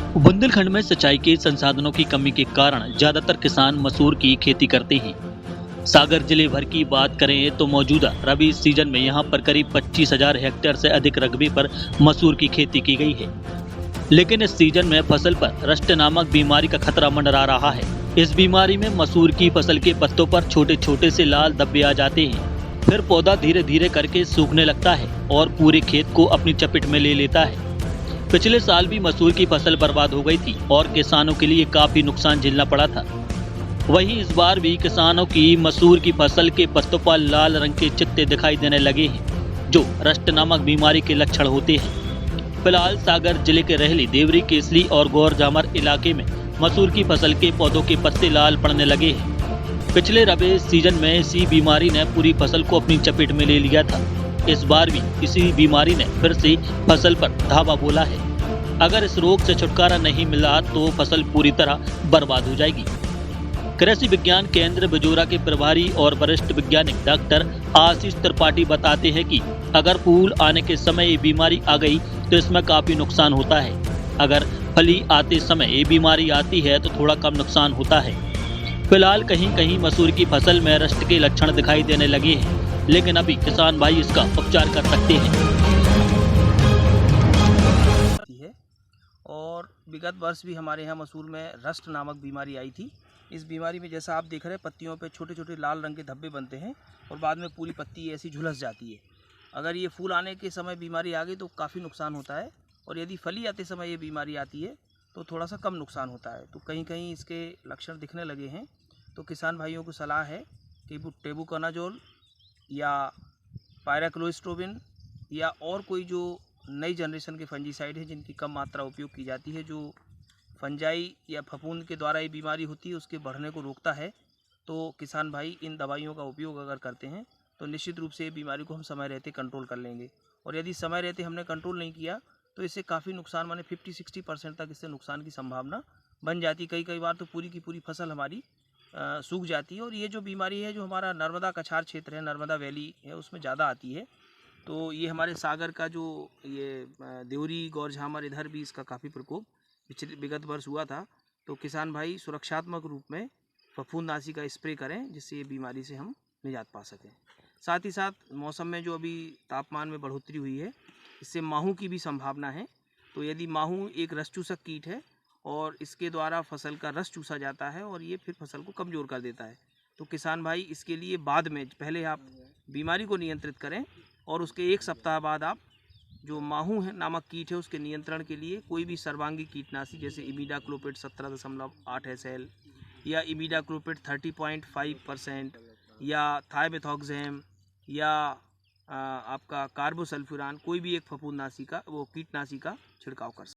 बुंदेलखंड में सिंचाई के संसाधनों की कमी के कारण ज्यादातर किसान मसूर की खेती करते हैं। सागर जिले भर की बात करें तो मौजूदा रबी सीजन में यहां पर करीब 25,000 हेक्टेयर से अधिक रकबे पर मसूर की खेती की गई है। लेकिन इस सीजन में फसल पर रस्ट नामक बीमारी का खतरा मंडरा रहा है। इस बीमारी में मसूर की फसल के पत्तों पर छोटे छोटे से लाल धब्बे आ जाते हैं। फिर पौधा धीरे धीरे करके सूखने लगता है और पूरे खेत को अपनी चपेट में ले लेता है। पिछले साल भी मसूर की फसल बर्बाद हो गई थी और किसानों के लिए काफी नुकसान झेलना पड़ा था। वहीं इस बार भी किसानों की मसूर की फसल के पत्तों पर लाल रंग के चित्ते दिखाई देने लगे हैं, जो रस्ट नामक बीमारी के लक्षण होते हैं। फिलहाल सागर जिले के रहली, देवरी, केसली और गौर-जामर इलाके में मसूर की फसल के पौधों के पत्ते लाल पड़ने लगे हैं। पिछले रबी सीजन में इसी बीमारी ने पूरी फसल को अपनी चपेट में ले लिया था। इस बार भी इसी बीमारी ने फिर से फसल पर धावा बोला है। अगर इस रोग से छुटकारा नहीं मिला तो फसल पूरी तरह बर्बाद हो जाएगी। कृषि विज्ञान केंद्र बिजोरा के प्रभारी और वरिष्ठ वैज्ञानिक डॉक्टर आशीष त्रिपाठी बताते हैं कि अगर फूल आने के समय ये बीमारी आ गई तो इसमें काफी नुकसान होता है। अगर फली आते समय ये बीमारी आती है तो थोड़ा कम नुकसान होता है। फिलहाल कहीं कहीं मसूर की फसल में रस्ट के लक्षण दिखाई देने लगे हैं, लेकिन अभी किसान भाई इसका उपचार कर सकते हैं। और विगत वर्ष भी हमारे यहाँ मसूर में रस्ट नामक बीमारी आई थी। इस बीमारी में जैसा आप देख रहे हैं, पत्तियों पे छोटे छोटे लाल रंग के धब्बे बनते हैं और बाद में पूरी पत्ती ऐसी झुलस जाती है। अगर ये फूल आने के समय बीमारी आ गई तो काफ़ी नुकसान होता है, और यदि फली आते समय ये बीमारी आती है तो थोड़ा सा कम नुकसान होता है। तो कहीं कहीं इसके लक्षण दिखने लगे हैं, तो किसान भाइयों को सलाह है कि वो टेबुकोनाजोल या पायराक्लोस्ट्रोबिन या और कोई जो नई जनरेशन के फंजीसाइड है जिनकी कम मात्रा उपयोग की जाती है, जो फंजाई या फफूंद के द्वारा ये बीमारी होती है उसके बढ़ने को रोकता है, तो किसान भाई इन दवाइयों का उपयोग अगर करते हैं तो निश्चित रूप से ये बीमारी को हम समय रहते कंट्रोल कर लेंगे। और यदि समय रहते हमने कंट्रोल नहीं किया तो इससे काफ़ी नुकसान, माने 50-60% तक इससे नुकसान की संभावना बन जाती। कई बार तो पूरी की पूरी फसल हमारी सूख जाती है। और ये जो बीमारी है, जो हमारा नर्मदा कछार क्षेत्र है, नर्मदा वैली है, उसमें ज़्यादा आती है। तो ये हमारे सागर का जो ये देवरी, गौर-झामर, इधर भी इसका काफ़ी प्रकोप पिछले विगत वर्ष हुआ था। तो किसान भाई सुरक्षात्मक रूप में फफूंदनाशी का स्प्रे करें, जिससे ये बीमारी से हम निजात पा सकें। साथ ही साथ मौसम में जो अभी तापमान में बढ़ोतरी हुई है, इससे माहू की भी संभावना है। तो यदि माहू एक रस चूसक कीट है और इसके द्वारा फसल का रस चूसा जाता है और ये फिर फसल को कमज़ोर कर देता है। तो किसान भाई इसके लिए बाद में पहले आप बीमारी को नियंत्रित करें और उसके 1 सप्ताह बाद आप जो माहू है नामक कीट है उसके नियंत्रण के लिए कोई भी सर्वांगी कीटनाशी जैसे इमिडाक्लोपिड 17.8 SL या इमिडाक्लोपिड 30.5% या थाइमेथॉक्सैम या आपका कार्बोसल्फ्यूरान, कोई भी एक फफूंदनाशी का, वो कीटनाशी का छिड़काव कर सकते हैं।